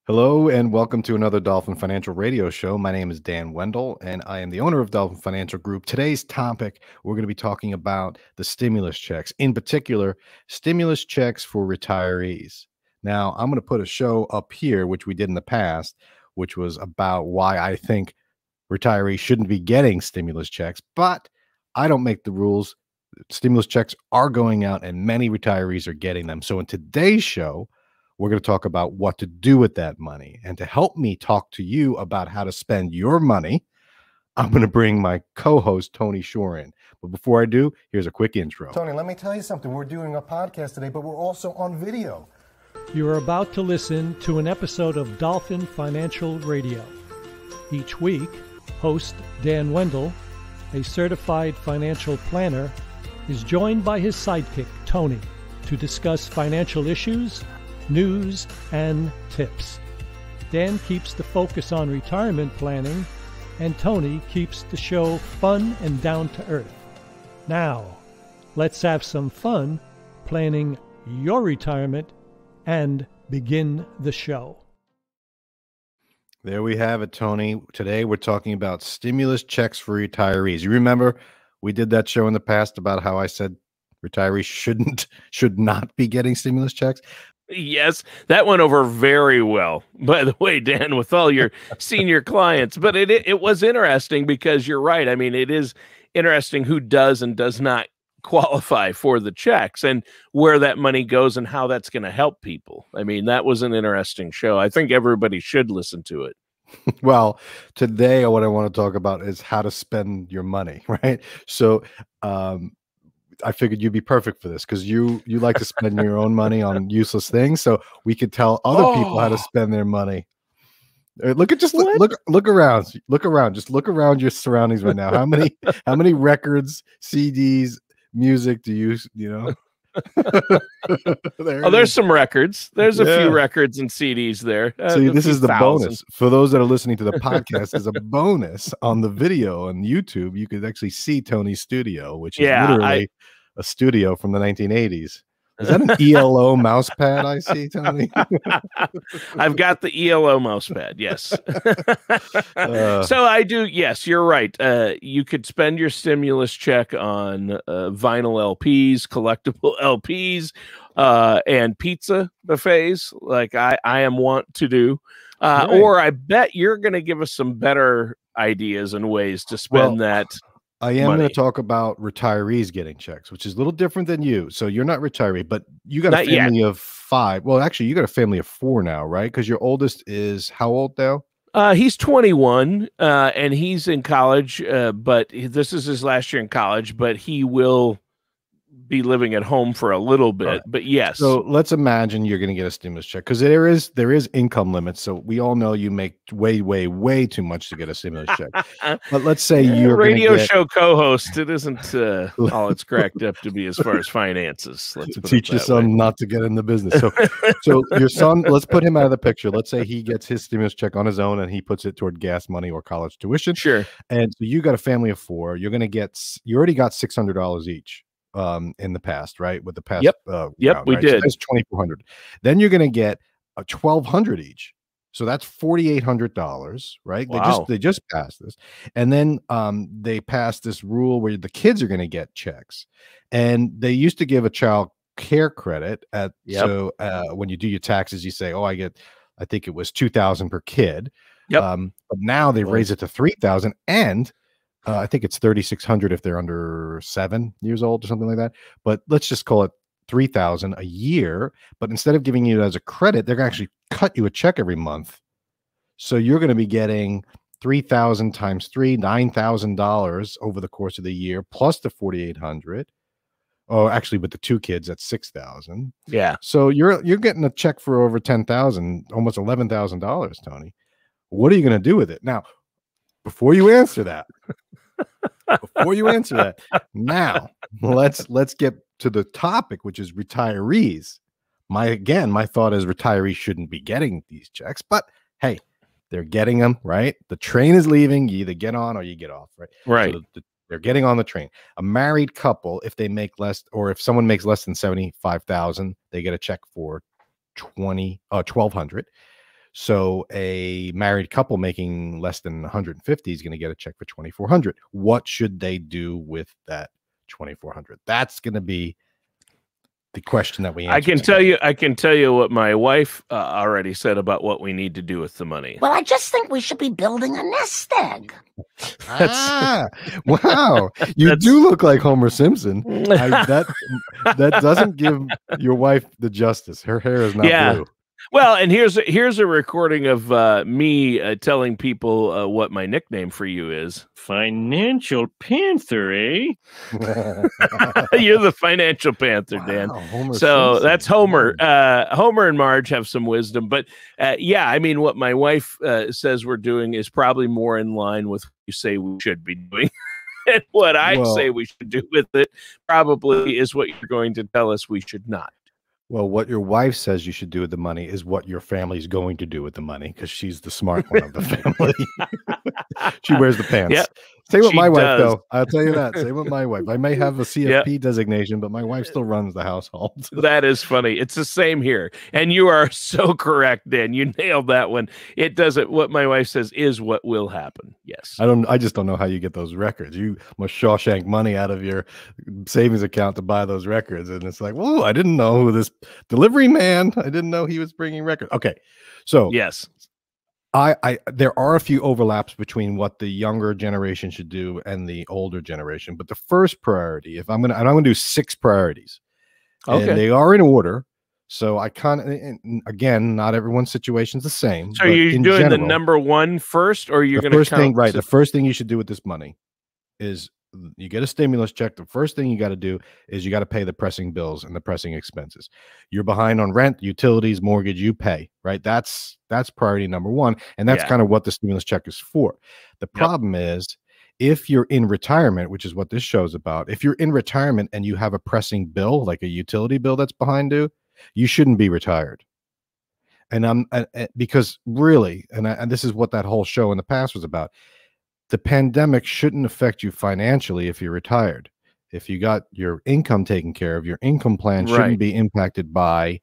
Hello and welcome to another Dolphin Financial Radio Show. My name is Dan Wendell and I am the owner of Dolphin Financial Group. Today's topic, we're going to be talking about the stimulus checks, in particular, stimulus checks for retirees. Now, I'm going to put a show up here, which we did in the past, which was about why I think retirees shouldn't be getting stimulus checks, but I don't make the rules. Stimulus checks are going out and many retirees are getting them. So in today's show, we're going to talk about what to do with that money. And to help me talk to you about how to spend your money, I'm going to bring my co-host, Tony Shore, in. But before I do, here's a quick intro. Tony, let me tell you something. We're doing a podcast today, but we're also on video. You are about to listen to an episode of Dolphin Financial Radio. Each week, host Dan Wendell, a certified financial planner, is joined by his sidekick, Tony, to discuss financial issues, news, and tips. Dan keeps the focus on retirement planning, and Tony keeps the show fun and down to earth. Now, let's have some fun planning your retirement and begin the show. There we have it, Tony. Today we're talking about stimulus checks for retirees. You remember we did that show in the past about how I said retirees should not be getting stimulus checks? Yes, that went over very well, by the way, Dan, with all your senior clients. But it was interesting because you're right. I mean, it is interesting who does and does not qualify for the checks and where that money goes and how that's going to help people. I mean, that was an interesting show. I think everybody should listen to it. Well, today what I want to talk about is how to spend your money, right? So, I figured you'd be perfect for this because you like to spend your own money on useless things. So we could tell other people how to spend their money. Look around. Just look around your surroundings right now. How many records, CDs, music do you know? There's some records. There's a few records and CDs there. See, this is the bonus for those that are listening to the podcast. Is a bonus on the video on YouTube. You could actually see Tony's studio, which is literally a studio from the 1980s. Is that an ELO mouse pad I see, Tony? I've got the ELO mouse pad, yes. So I do, yes, you're right. You could spend your stimulus check on vinyl LPs, collectible LPs, and pizza buffets, like I am wont to do. Right. Or I bet you're going to give us some better ideas and ways to spend that. I am going to talk about retirees getting checks, which is a little different than you. So you're not retiree, but you got a family of 5. Well, actually, you got a family of 4 now, right? Because your oldest is how old now? He's 21, and he's in college, but this is his last year in college, but he will be living at home for a little bit, right. But yes. So let's imagine you're going to get a stimulus check because there is income limits. So we all know you make way too much to get a stimulus check. But let's say you're radio show co-host. It isn't all it's cracked up to be as far as finances. Let's teach your son not to get in the business. So your son, let's put him out of the picture. Let's say he gets his stimulus check on his own and he puts it toward gas money or college tuition. Sure. And so you got a family of 4. You already got $600 each. In the past, right? With the past, round, we right? did. So that's $2,400. Then you're going to get a $1,200 each. So that's $4,800, right? Wow. They just passed this, and then they passed this rule where the kids are going to get checks, and they used to give a child care credit at. Yep. So when you do your taxes, you say, "Oh, I think it was $2,000 per kid." Yep. But now they've raised it to $3,000 and. I think it's $3,600 if they're under 7 years old or something like that. But let's just call it $3,000 a year. But instead of giving you it as a credit, they're going to actually cut you a check every month. So you're going to be getting $3,000 times 3, $9,000 over the course of the year, plus the $4,800. Oh, actually, with the 2 kids, that's $6,000. Yeah. So you're getting a check for over $10,000, almost $11,000, Tony. What are you going to do with it now? Before you answer that, now let's get to the topic, which is retirees. My thought is retirees shouldn't be getting these checks, but hey, they're getting them, right? The train is leaving. You either get on or you get off, right? Right. So they're getting on the train. A married couple, if they make less, or if someone makes less than $75,000, they get a check for $1,200. So a married couple making less than 150 is going to get a check for 2,400. What should they do with that 2,400? That's going to be the question that we answer. I can tell you what my wife already said about what we need to do with the money. Well, I just think we should be building a nest egg. Wow. You do look like Homer Simpson. That doesn't give your wife the justice. Her hair is not blue. Well, and here's a recording of me telling people what my nickname for you is. Financial Panther, eh? You're the Financial Panther, Dan. Homer so Simpson. That's Homer. Homer and Marge have some wisdom, but yeah, I mean, what my wife says we're doing is probably more in line with what you say we should be doing. And what I say we should do with it probably is what you're going to tell us we should not. Well, what your wife says you should do with the money is what your family's going to do with the money, because she's the smart one of the family. She wears the pants. Yep. Same with my wife, though. I'll tell you that. Same with my wife. I may have a CFP designation, but my wife still runs the household. That is funny. It's the same here. And you are so correct, Dan. You nailed that one. It doesn't. What my wife says is what will happen. Yes. I just don't know how you get those records. You must Shawshank money out of your savings account to buy those records. And it's like, whoa, I didn't know who this delivery man. I didn't know he was bringing records. Okay. So yes. There are a few overlaps between what the younger generation should do and the older generation. But the first priority, I'm gonna do 6 priorities, and they are in order. So I again, not everyone's situation is the same. So you're doing the number 1 first, or you're going to count? Right. The first thing you should do with this money is you get a stimulus check. The first thing you got to do is you got to pay the pressing bills and the pressing expenses. You're behind on rent, utilities, mortgage, you pay, right? That's priority number 1. And that's kind of what the stimulus check is for. The problem is, if you're in retirement, which is what this show's about, if you're in retirement and you have a pressing bill, like a utility bill that's behind you shouldn't be retired. And because really, and this is what that whole show in the past was about, the pandemic shouldn't affect you financially if you're retired. If you got your income taken care of, your income plan shouldn't be impacted by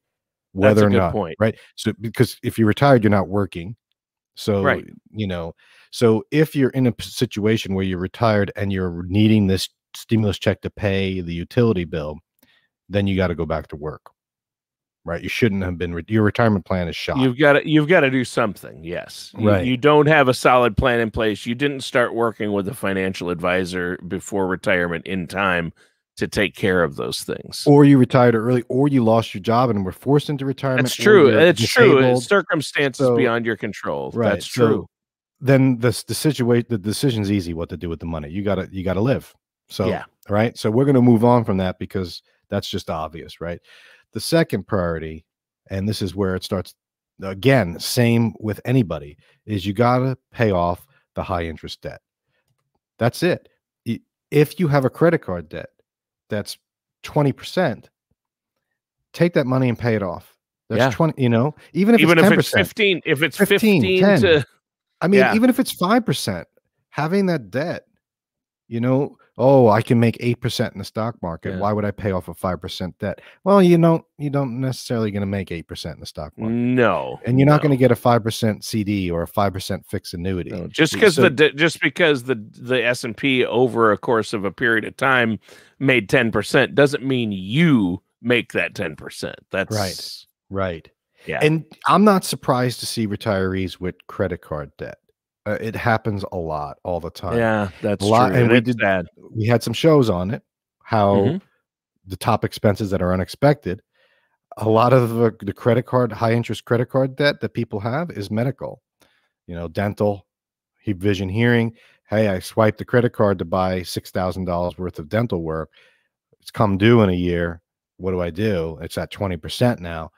whether or not, right? So, because if you're retired, you're not working. So, so if you're in a situation where you're retired and you're needing this stimulus check to pay the utility bill, then you got to go back to work. Right, you shouldn't have been. Your retirement plan is shot. You've got to do something. Yes, you don't have a solid plan in place. You didn't start working with a financial advisor before retirement in time to take care of those things. Or you retired early, or you lost your job and were forced into retirement. That's true. It's true. It's circumstances beyond your control. Right. That's true. So then the decision's easy. What to do with the money? You gotta live. So right. So we're gonna move on from that because that's just obvious, right? The second priority, and this is where it starts, again, same with anybody, is you got to pay off the high interest debt. That's it. If you have a credit card debt that's 20%, take that money and pay it off. That's 20, even if it's 10%, it's 15, if it's 15 10. To, I mean, even if it's 5%, having that debt, I can make 8% in the stock market. Why would I pay off a 5% debt? Well, you don't necessarily going to make 8% in the stock market. No. And you're not going to get a 5% CD or a 5% fixed annuity. No. Just because the S&P over a course of a period of time made 10% doesn't mean you make that 10%. That's right. Yeah. And I'm not surprised to see retirees with credit card debt. It happens a lot, all the time. Yeah, that's true. And we had some shows on it, how the top expenses that are unexpected. A lot of the credit card, high interest credit card debt that people have is medical, dental, vision, hearing. Hey, I swiped the credit card to buy $6,000 worth of dental work. It's come due in a year. What do? It's at 20% now.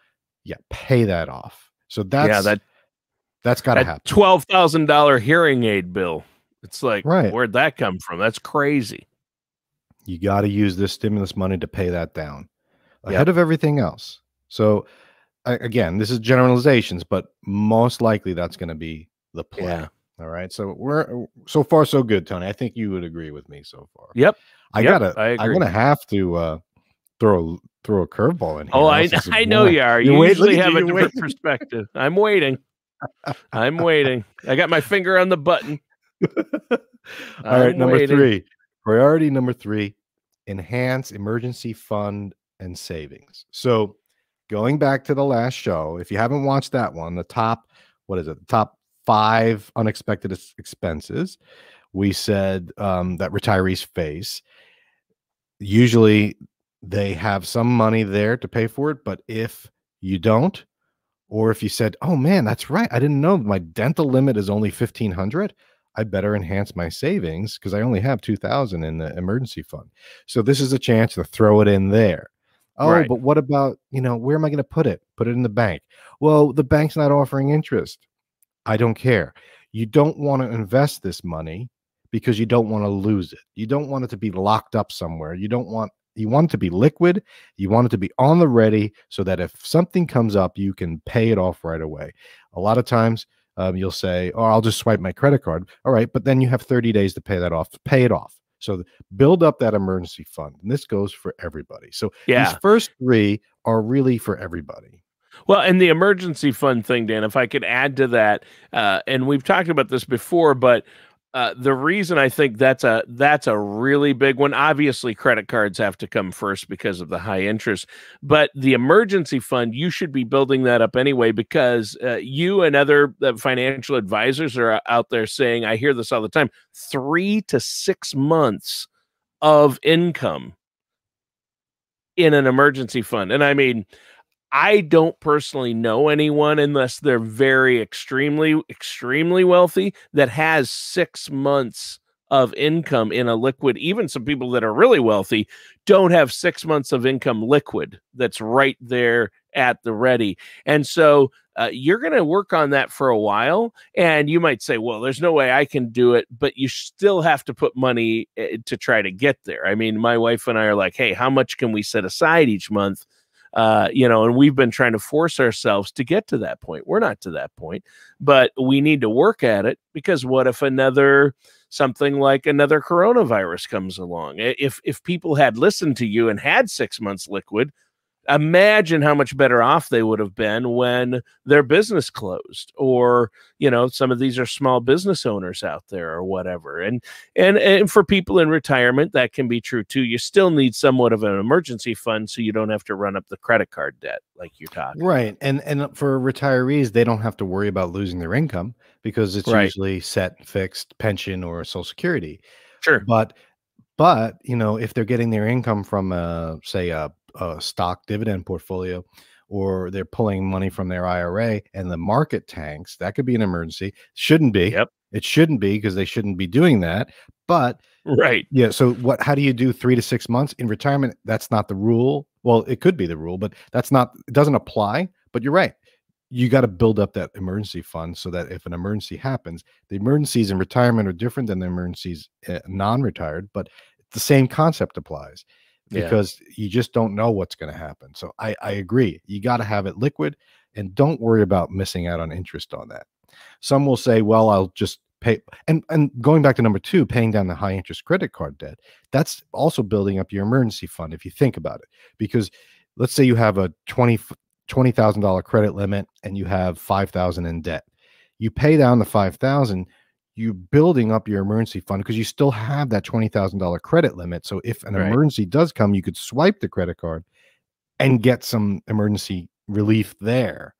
Yeah, pay that off. So that's got to happen. $12,000 hearing aid bill. It's like, right. Where'd that come from? That's crazy. You got to use this stimulus money to pay that down ahead of everything else. So again, this is generalizations, but most likely that's going to be the play. Yeah. All right. So we're so far so good, Tony. I think you would agree with me so far. Yep. I'm going to have to throw a curveball in here. Oh, I know you are. You usually have a different perspective. I'm waiting. I'm waiting. I got my finger on the button. All right, number waiting. 3. Priority number 3, enhance emergency fund and savings. So, going back to the last show, if you haven't watched that one, the top, what is it? The top 5 unexpected expenses we said that retirees face. Usually they have some money there to pay for it, but if you don't, or if you said, "Oh man, that's right, I didn't know my dental limit is only 1,500. I better enhance my savings because I only have 2,000 in the emergency fund." So this is a chance to throw it in there. Oh, Right. but what about, where am I going to put it? Put it in the bank. Well, the bank's not offering interest. I don't care. You don't want to invest this money because you don't want to lose it. You don't want it to be locked up somewhere. You want it to be liquid. You want it to be on the ready so that if something comes up, you can pay it off right away. A lot of times you'll say, "Oh, I'll just swipe my credit card." All right, but then you have 30 days to pay that off. Pay it off. So build up that emergency fund. And this goes for everybody. So these first 3 are really for everybody. Well, and the emergency fund thing, Dan, if I could add to that, and we've talked about this before, but the reason I think that's a really big one, obviously credit cards have to come first because of the high interest, but the emergency fund, you should be building that up anyway because you and other financial advisors are out there saying, I hear this all the time, 3 to 6 months of income in an emergency fund. And I mean, I don't personally know anyone unless they're very extremely wealthy that has 6 months of income in a liquid. Even some people that are really wealthy don't have 6 months of income liquid that's right there at the ready. And so you're going to work on that for a while. And you might say, well, there's no way I can do it, but you still have to put money to try to get there. I mean, my wife and I are like, hey, how much can we set aside each month? And we've been trying to force ourselves to get to that point. We're not to that point, but we need to work at it because what if something like another coronavirus comes along? If people had listened to you and had 6 months liquid, imagine how much better off they would have been when their business closed, or some of these are small business owners out there or whatever. And for people in retirement, that can be true too. You still need somewhat of an emergency fund so you don't have to run up the credit card debt like you're talking. Right. And for retirees, they don't have to worry about losing their income because it's usually set, fixed pension or Social Security. Sure. But if they're getting their income from say a stock dividend portfolio, or they're pulling money from their IRA and the market tanks, that could be an emergency. Shouldn't be. Yep. It shouldn't be because they shouldn't be doing that. But yeah. So how do you do 3 to 6 months in retirement? That's not the rule. Well, it could be the rule, but it doesn't apply. But you're right. You got to build up that emergency fund so that if an emergency happens, the emergencies in retirement are different than the emergencies non-retired, but the same concept applies. Because you just don't know what's going to happen. So I agree. You got to have it liquid and don't worry about missing out on interest on that. Some will say, well, I'll just pay. And going back to number 2, paying down the high interest credit card debt, that's also building up your emergency fund if you think about it. Because let's say you have a $20,000 credit limit and you have $5,000 in debt. You pay down the $5,000, you're building up your emergency fund because you still have that $20,000 credit limit. So if an emergency does come, you could swipe the credit card and get some emergency relief there.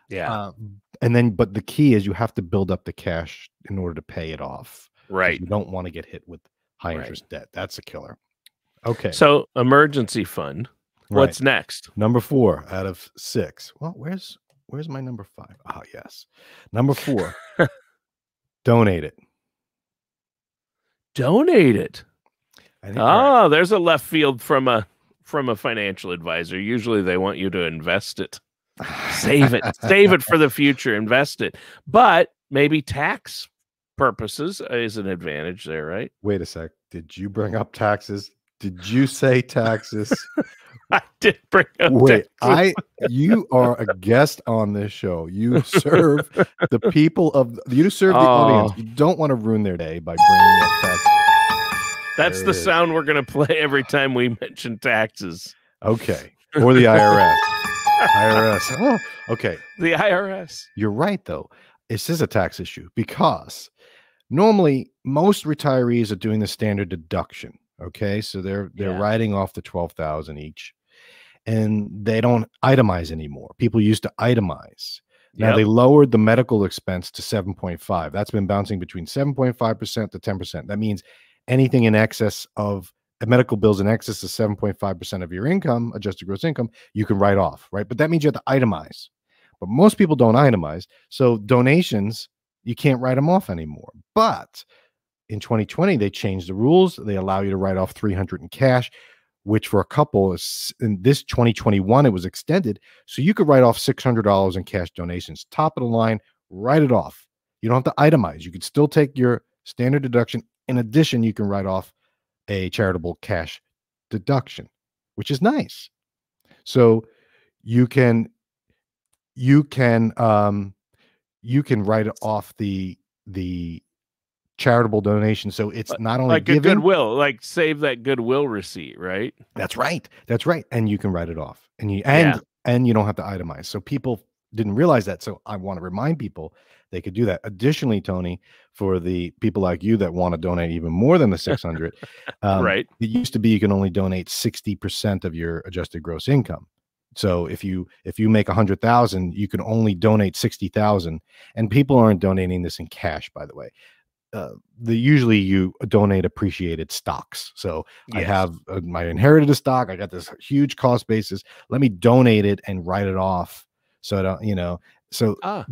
Yeah. But the key is you have to build up the cash in order to pay it off. Right. You don't want to get hit with high interest debt. That's a killer. Okay. So emergency fund. What's next? Number 4 out of 6. Well, where's my number 5? Ah, yes. Number 4. Donate it. Donate it. There's a left field from a financial advisor. Usually they want you to invest it. Save it. Save it for the future. Invest it. But maybe tax purposes is an advantage there, right? Wait a sec. Did you bring up taxes? Did you say taxes? I did bring up taxes. You are a guest on this show. You serve the people you serve the audience. You don't want to ruin their day by bringing up taxes. That's the sound we're going to play every time we mention taxes. Okay. Or the IRS. IRS. Oh, okay. The IRS. You're right, though. This is a tax issue because normally most retirees are doing the standard deduction. Okay, so they're Yeah. writing off the 12,000 each, and they don't itemize anymore. People used to itemize. Now they lowered the medical expense to 7.5. That's been bouncing between 7.5% to 10%. That means anything in excess of medical bills in excess of 7.5% of your income, adjusted gross income, you can write off, right? But that means you have to itemize. But most people don't itemize. So donations, you can't write them off anymore. But in 2020, they changed the rules. They allow you to write off 300 in cash, which for a couple is in this 2021, it was extended. So you could write off $600 in cash donations, top of the line, write it off. You don't have to itemize. You could still take your standard deduction. In addition, you can write off a charitable cash deduction, which is nice. So you can write off the charitable donation. So it's not only like giving, a goodwill, like save that goodwill receipt, right? That's right. That's right. And you can write it off. And you don't have to itemize. So people didn't realize that. So I want to remind people they could do that. Additionally, Tony, for the people like you that want to donate even more than the 600, right. It used to be you can only donate 60% of your adjusted gross income. So if you make 100,000, you can only donate 60,000. And people aren't donating this in cash, by the way. Usually you donate appreciated stocks. So I have my inherited stock. I got this huge cost basis. Let me donate it and write it off. So I don't,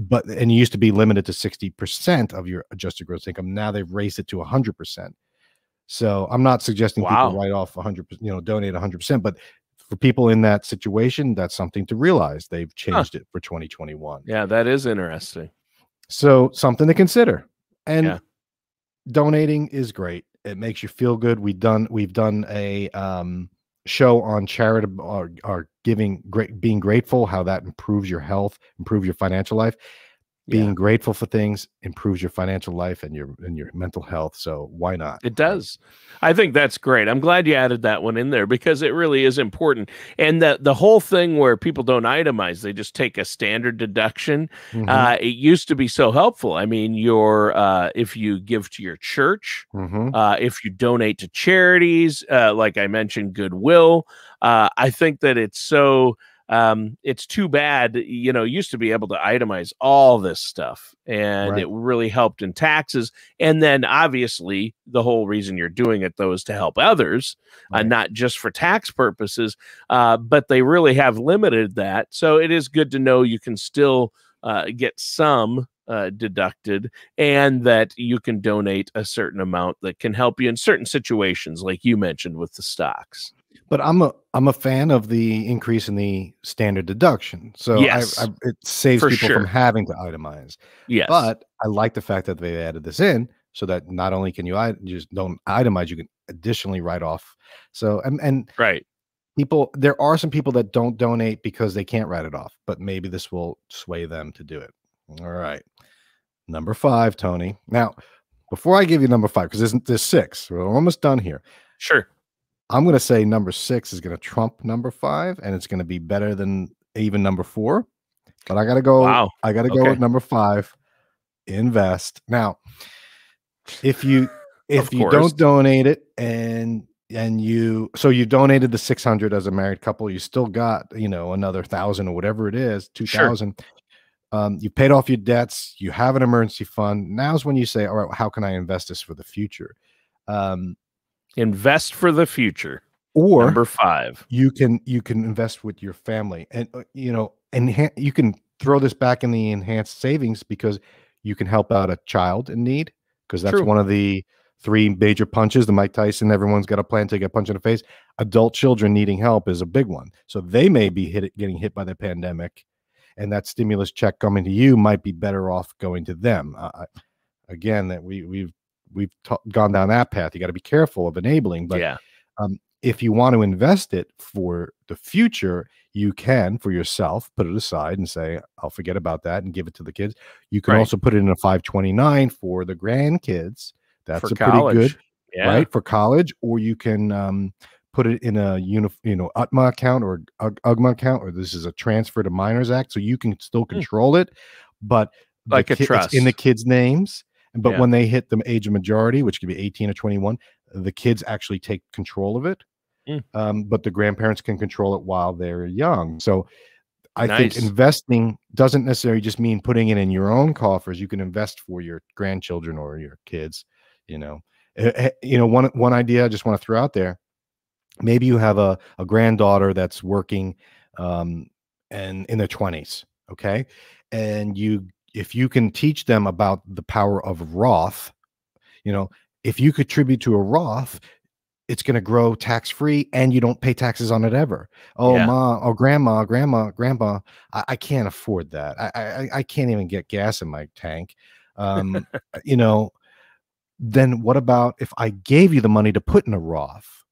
but it used to be limited to 60% of your adjusted gross income. Now they've raised it to 100%. So I'm not suggesting people write off 100%, donate 100%, but for people in that situation, that's something to realize. They've changed it for 2021. Yeah, that is interesting. So something to consider. And donating is great. It makes you feel good. We've done a show on charitable or giving, being grateful, how that improves your health, improve your financial life. Being grateful for things improves your financial life and your mental health. So why not? It does. I think that's great. I'm glad you added that one in there because it really is important. And the whole thing where people don't itemize, they just take a standard deduction. It used to be so helpful. I mean, if you give to your church, if you donate to charities, like I mentioned, Goodwill, I think that it's so it's too bad, you used to be able to itemize all this stuff and it really helped in taxes. And then obviously the whole reason you're doing it though is to help others, not just for tax purposes. But they really have limited that. So it is good to know you can still get some deducted and that you can donate a certain amount that can help you in certain situations, like you mentioned with the stocks. But I'm a fan of the increase in the standard deduction. So it saves people from having to itemize. Yes. But I like the fact that they added this in so that not only can you just don't itemize, you can additionally write off. So and there are some people that don't donate because they can't write it off, but maybe this will sway them to do it. All right. Number 5, Tony. Now, before I give you number 5, because there's 6, we're almost done here. Sure. I'm going to say number 6 is going to trump number 5, and it's going to be better than even number 4. But I got to go. Wow. I got to go with number 5. Invest. Now, if you don't donate it and you donated the 600 as a married couple, you still got another 1,000 or whatever it is, 2,000. You paid off your debts. You have an emergency fund. Now's when you say, all right, how can I invest this for the future? Invest for the future. Or number 5, you can invest with your family, and and you can throw this back in the enhanced savings because you can help out a child in need, because that's one of the 3 major punches. The Mike Tyson, everyone's got a plan to get punched in the face. Adult children needing help is a big one. So they may be getting hit by the pandemic, and that stimulus check coming to you might be better off going to them. Again, that we've gone down that path. You got to be careful of enabling, but if you want to invest it for the future, you can, for yourself, put it aside and say, I'll forget about that and give it to the kids. You can also put it in a 529 for the grandkids. That's for college. pretty good, right? For college, or you can put it in a UTMA account or UGMA account, or this is a transfer to minors act, so you can still control it, but Like a it's in the trust. kids' names. But Yeah. when they hit the age of majority, which could be 18 or 21, the kids actually take control of it. But the grandparents can control it while they're young. So I think Nice. investing doesn't necessarily just mean putting it in your own coffers. You can invest for your grandchildren or your kids. One idea I just want to throw out there. Maybe you have a granddaughter that's working and in their 20s, okay? And if you can teach them about the power of Roth, if you contribute to a Roth, it's going to grow tax-free and you don't pay taxes on it ever. Oh, Yeah. ma, oh, grandpa, I can't afford that. I can't even get gas in my tank. Then what about if I gave you the money to put in a Roth?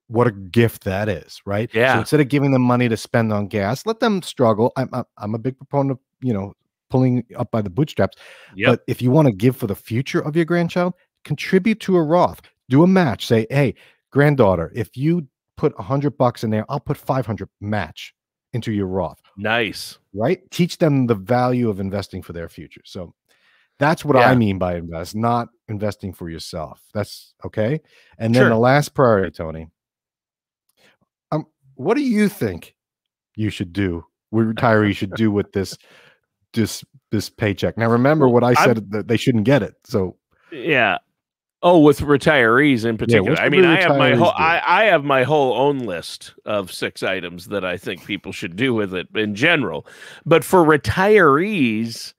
What a gift that is, right? Yeah. So instead of giving them money to spend on gas, let them struggle. I'm a big proponent of, pulling up by the bootstraps. Yep. But if you want to give for the future of your grandchild, contribute to a Roth. Do a match. Say, hey, granddaughter, if you put $100 in there, I'll put 500 match into your Roth. Nice. Right? Teach them the value of investing for their future. So that's what I mean by invest, not investing for yourself. That's okay. And then the last priority, Tony. What do you think you should do? Retirees should do with this paycheck. Now, remember what I said, that they shouldn't get it. So yeah. Oh, with retirees in particular. Yeah, I mean, I have my whole own list of 6 items that I think people should do with it in general. But for retirees,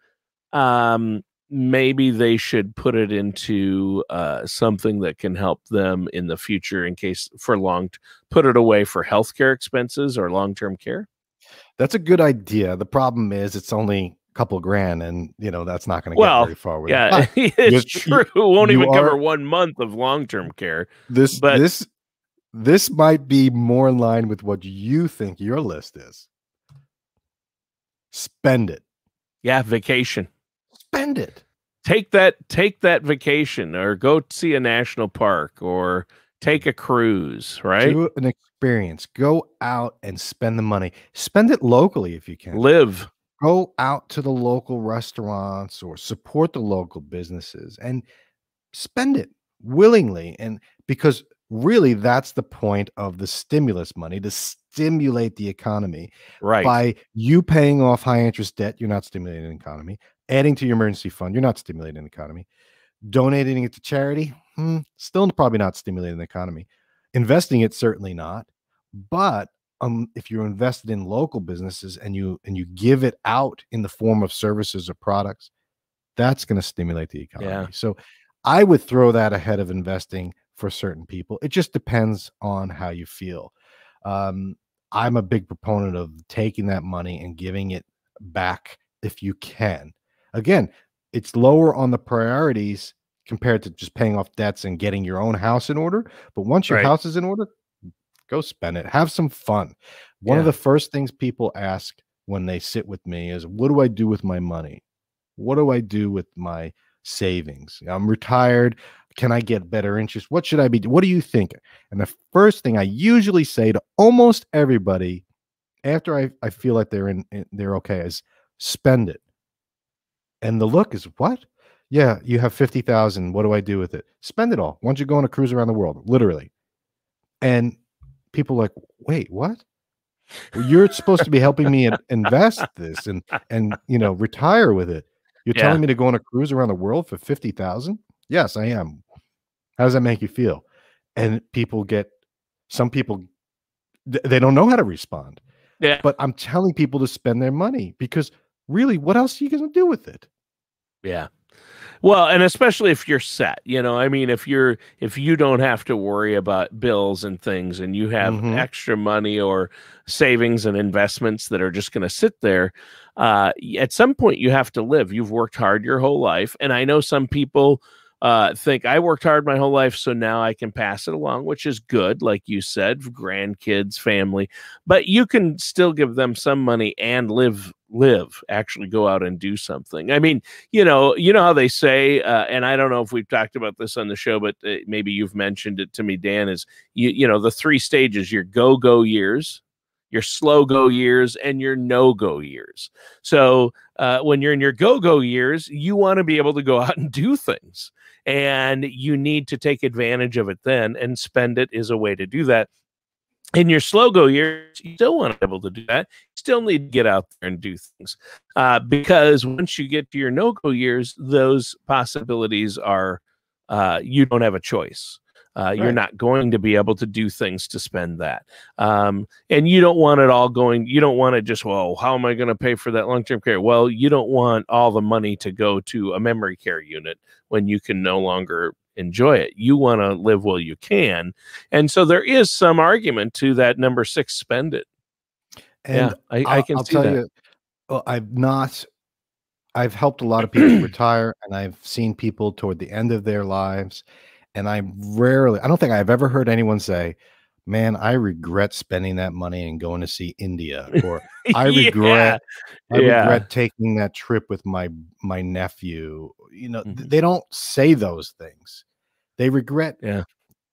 maybe they should put it into something that can help them in the future in case put it away for healthcare expenses or long-term care. That's a good idea. The problem is it's only a couple of grand, and that's not going to get very far with it. It's true. It won't even cover 1 month of long-term care. This might be more in line with what you think your list is. Spend it. Yeah, vacation. Spend it. Take that vacation, or go see a national park, or take a cruise, right? Do an experience. Go out and spend the money. Spend it locally if you can. Live. Go out to the local restaurants or support the local businesses and spend it willingly. And because really that's the point of the stimulus money, to stimulate the economy. Right. By you paying off high interest debt, you're not stimulating the economy. Adding to your emergency fund, you're not stimulating the economy. Donating it to charity, still probably not stimulating the economy. Investing it, certainly not. But if you're invested in local businesses and you give it out in the form of services or products, that's going to stimulate the economy. Yeah. So I would throw that ahead of investing for certain people. It just depends on how you feel. I'm a big proponent of taking that money and giving it back if you can. Again, it's lower on the priorities compared to just paying off debts and getting your own house in order. But once your house is in order, go spend it. Have some fun. One of the first things people ask when they sit with me is, what do I do with my money? What do I do with my savings? I'm retired. Can I get better interest? What should I be doing? What do you think? And the first thing I usually say to almost everybody after I feel like they're okay is spend it. And the look is, what? Yeah, you have 50,000. What do I do with it? Spend it all. Why don't you go on a cruise around the world? Literally. And people are like, wait, what? Well, you're supposed to be helping me invest this and retire with it. You're telling me to go on a cruise around the world for 50,000? Yes, I am. How does that make you feel? And some people, they don't know how to respond. Yeah. But I'm telling people to spend their money because really, what else are you going to do with it? Yeah. Well, and especially if you're set, I mean, if you don't have to worry about bills and things, and you have extra money or savings and investments that are just going to sit there, at some point you have to live. You've worked hard your whole life. And I know some people think I worked hard my whole life, so now I can pass it along, which is good, like you said, grandkids, family. But you can still give them some money and live, actually go out and do something. I mean, you know how they say, and I don't know if we've talked about this on the show, but maybe you've mentioned it to me, Dan, is you know the 3 stages: your go years, your slow go years, and your no go years. So when you're in your go years, you want to be able to go out and do things, and you need to take advantage of it then, and spend it is a way to do that. In your slow go years, you still want to be able to do that. You still need to get out there and do things, because once you get to your no go years, those possibilities are you don't have a choice. You're not going to be able to do things to spend that. And you don't want it all going, you don't want to just, well, how am I going to pay for that long-term care? Well, you don't want all the money to go to a memory care unit when you can no longer enjoy it. You want to live while you can. And so there is some argument to that number 6, spend it. And yeah, I can see tell that. you, well, I've helped a lot of people retire, and I've seen people toward the end of their lives. And I don't think I've ever heard anyone say, man, I regret spending that money and going to see India, or I regret taking that trip with my nephew. You know, they don't say those things. They regret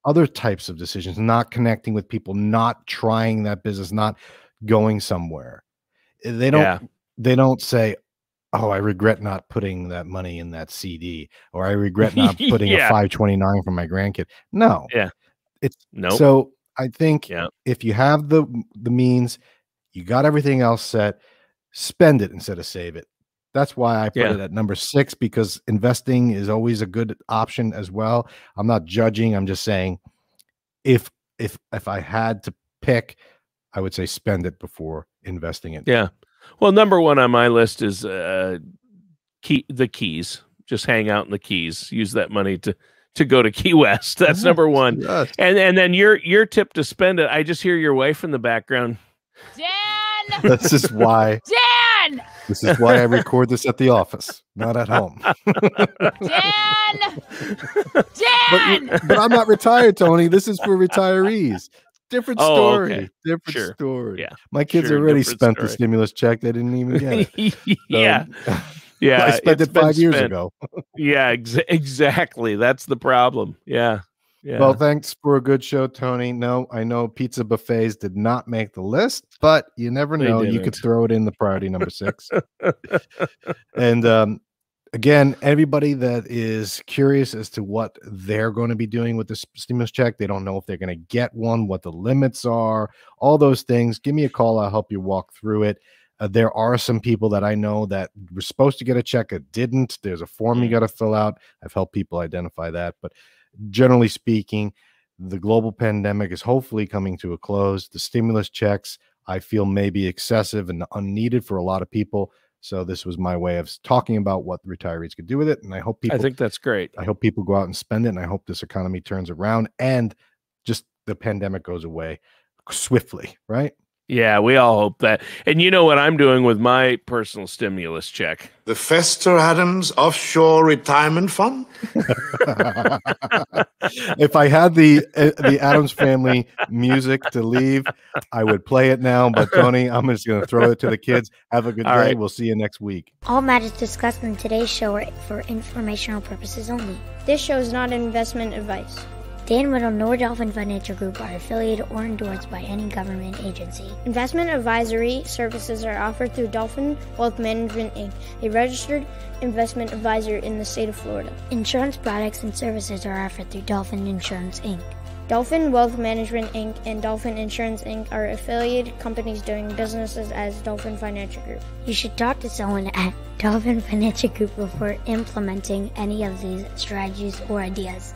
other types of decisions, not connecting with people, not trying that business, not going somewhere. They don't say, oh, I regret not putting that money in that CD, or I regret not putting a 529 for my grandkid. No. Yeah. So I think if you have the means, you got everything else set, spend it instead of save it. That's why I put it at number 6, because investing is always a good option as well. I'm not judging. I'm just saying if I had to pick, I would say spend it before investing it. Yeah. Well, number 1 on my list is the Keys. Just hang out in the Keys. Use that money to go to Key West. That's number 1. Yes. And then your tip to spend it. I just hear your wife in the background. Dan. This is why. Dan. This is why I record this at the office, not at home. Dan. Dan. But I'm not retired, Tony. This is for retirees. Different story. Okay. Different story. Yeah. My kids already spent the stimulus check. They didn't even get it. Yeah. I spent it 5 years ago. Yeah, exactly. That's the problem. Yeah. Well, thanks for a good show, Tony. No, I know pizza buffets did not make the list, but you never know. You could throw it in the priority number 6. And again, everybody that is curious as to what they're going to be doing with this stimulus check, they don't know if they're going to get one, what the limits are, all those things, give me a call. I'll help you walk through it. There are some people that I know that were supposed to get a check that didn't. There's a form you got to fill out. I've helped people identify that. But generally speaking, the global pandemic is hopefully coming to a close. The stimulus checks, I feel, may be excessive and unneeded for a lot of people. So this was my way of talking about what the retirees could do with it. And I think that's great. I hope people go out and spend it. And I hope this economy turns around and just the pandemic goes away swiftly, right? Yeah, we all hope that. And you know what I'm doing with my personal stimulus check? The Fester Adams Offshore Retirement Fund? If I had the Adams Family music to leave, I would play it now. But Tony, I'm just going to throw it to the kids. Have a good day. Right. We'll see you next week. All matters discussed in today's show are for informational purposes only. This show is not investment advice. Dan Wendell nor Dolphin Financial Group are affiliated or endorsed by any government agency. Investment advisory services are offered through Dolphin Wealth Management, Inc., a registered investment advisor in the state of Florida. Insurance products and services are offered through Dolphin Insurance, Inc. Dolphin Wealth Management, Inc. and Dolphin Insurance, Inc. are affiliated companies doing businesses as Dolphin Financial Group. You should talk to someone at Dolphin Financial Group before implementing any of these strategies or ideas.